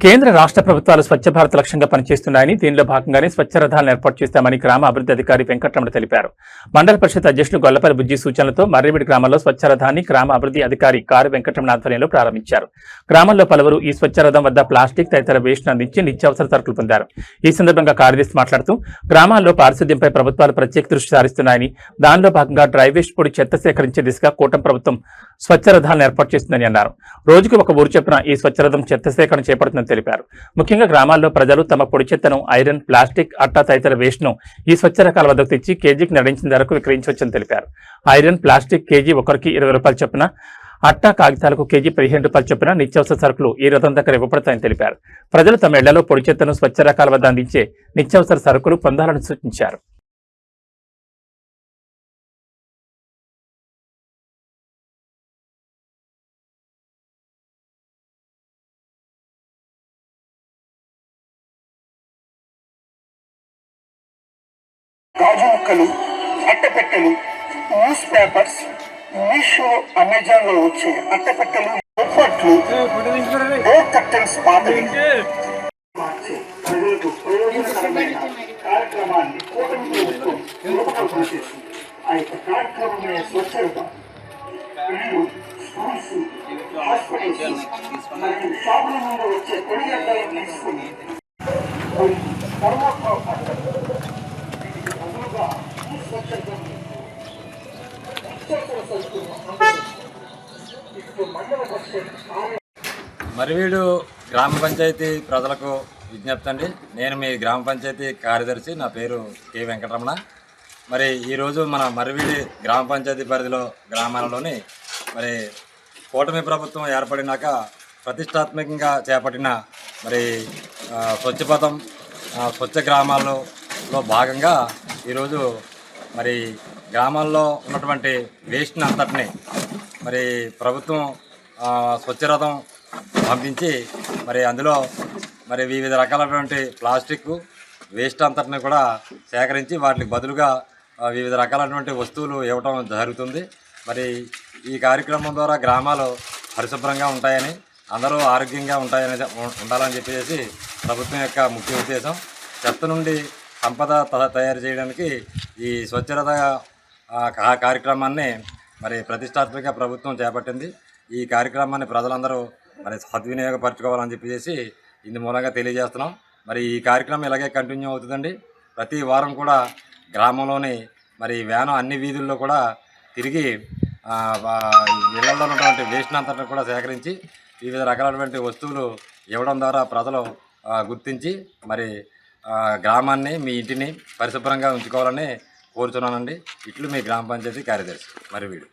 కేంద్ర రాష్ట్ర ప్రభుత్వాలు స్వచ్ఛ భారత్ లక్ష్యంగా పనిచేస్తున్నాయని దీనిలో భాగంగానే స్వచ్ఛ రథాలను ఏర్పాటు చేస్తామని గ్రామ అభివృద్ధి అధికారి వెంకటరమణ తెలిపారు. మండల పరిషత్ అధ్యక్షులు గొల్లపల్లి బుజ్జి సూచనలతో మర్రివిడి గ్రామంలో స్వచ్ఛ రథాన్ని గ్రామ అభివృద్ధి అధికారి కారు వెంకటరమణ ఆధ్వర్యంలో ప్రారంభించారు. గ్రామంలో పలువురు ఈ స్వచ్ఛ రథం వద్ద ప్లాస్టిక్ తదితర వేస్ట్ అందించి నిత్యావసర సరుకులు పొందారు. ఈ సందర్భంగా కార్యదర్శి మాట్లాడుతూ గ్రామాల్లో పారిశుద్ధ్యంపై ప్రభుత్వాలు ప్రత్యేక దృష్టి సారిస్తున్నాయని, దానిలో భాగంగా డ్రై వేస్ట్ పొడి చెత్త సేకరించే దిశగా కూటమి ప్రభుత్వం స్వచ్ఛ రథాలను ఏర్పాటు చేస్తుందని అన్నారు. రోజుకు ఒక ఊరు చొప్పున ఈ స్వచ్ఛ రథం చెత్త సేకరణ చేపడుతుందని తెలిపారు. ముఖ్యంగా గ్రామాల్లో ప్రజలు తమ పొడి చెత్తను ఐరన్, ప్లాస్టిక్, అట్టా తదితర వేస్ట్ ను ఈ స్వచ్ఛ రకాల వద్దకు తెచ్చి కేజీకి నిర్ణయించిన ధరకు విక్రయించవచ్చని తెలిపారు. ఐరన్, ప్లాస్టిక్ కేజీ ఒకరికి 20 రూపాయలు చొప్పున, అట్టా కాగితాలకు కేజీ 15 రూపాయలు చొప్పున నిత్యావసర సరుకులు ఈ రథం దగ్గర ఇవ్వబడతాయని తెలిపారు. ప్రజలు తమ ఇళ్లలో పొడి చెత్తను స్వచ్ఛ రకాల వద్ద అందించే నిత్యావసర సరుకులు పొందాలని సూచించారు. గాజు ముక్కలు, అట్టపెట్టెలు, న్యూస్ పేపర్స్, మీషో, అమెజాన్లో వచ్చే అట్టపెట్టెలు, దుప్పట్లు, డోర్ కర్టెన్స్ పాతవి మార్చే ప్రజలకు ప్రయోజనకరమైన కార్యక్రమాన్ని కూటమి ప్రభుత్వం రూపకల్పన చేసింది. ఆ యొక్క కార్యక్రమమే స్వచ్ఛత. ఇల్లు, స్కూల్స్, హాస్పిటల్స్ మరియు షాపుల నుండి వచ్చే పొడి వ్యర్థాలను తీసుకుని మర్రివీడు గ్రామ పంచాయతీ ప్రజలకు విజ్ఞప్తి అండి. నేను మీ గ్రామ పంచాయతీ కార్యదర్శి. నా పేరు కె వెంకటరమణ. మరి ఈరోజు మన మర్రివీడి గ్రామ పంచాయతీ పరిధిలో గ్రామాలలోని మరి కూటమి ప్రభుత్వం ఏర్పడినాక ప్రతిష్టాత్మకంగా చేపట్టిన మరి స్వచ్ఛపథం స్వచ్ఛ గ్రామాల్లో భాగంగా ఈరోజు మరి గ్రామాల్లో ఉన్నటువంటి వేస్ట్ని అంతటిని మరి ప్రభుత్వం స్వచ్ఛరథం పంపించి మరి అందులో మరి వివిధ రకాలైనటువంటి ప్లాస్టిక్ వేస్ట్ అంతటిని కూడా సేకరించి వాటికి బదులుగా వివిధ రకాలైనటువంటి వస్తువులు ఇవ్వటం జరుగుతుంది. మరి ఈ కార్యక్రమం ద్వారా గ్రామాలు పరిశుభ్రంగా ఉంటాయని, అందరూ ఆరోగ్యంగా ఉండాలని చెప్పేసి ప్రభుత్వం యొక్క ముఖ్య ఉద్దేశం. చెత్త నుండి సంపద తయారు చేయడానికి ఈ స్వచ్ఛరథ కార్యక్రమాన్ని మరి ప్రతిష్టాత్మకంగా ప్రభుత్వం చేపట్టింది. ఈ కార్యక్రమాన్ని ప్రజలందరూ మరి సద్వినియోగపరచుకోవాలని చెప్పేసి ఇందు మూలంగా తెలియజేస్తున్నాం. మరి ఈ కార్యక్రమం ఇలాగే కంటిన్యూ అవుతుందండి. ప్రతి వారం కూడా గ్రామంలోని మరి వ్యాను అన్ని వీధుల్లో కూడా తిరిగి ఇళ్లలో ఉన్నటువంటి వేస్ట్ అంతటిని కూడా సేకరించి వివిధ రకాలైనటువంటి వస్తువులు ఇవ్వడం ద్వారా ప్రజలు గుర్తించి మరి గ్రామాన్ని, మీ ఇంటిని పరిశుభ్రంగా ఉంచుకోవాలని కోరుతున్నానండి. ఇట్లు మీ గ్రామ పంచాయతీ కార్యదర్శి మర్రివీడు.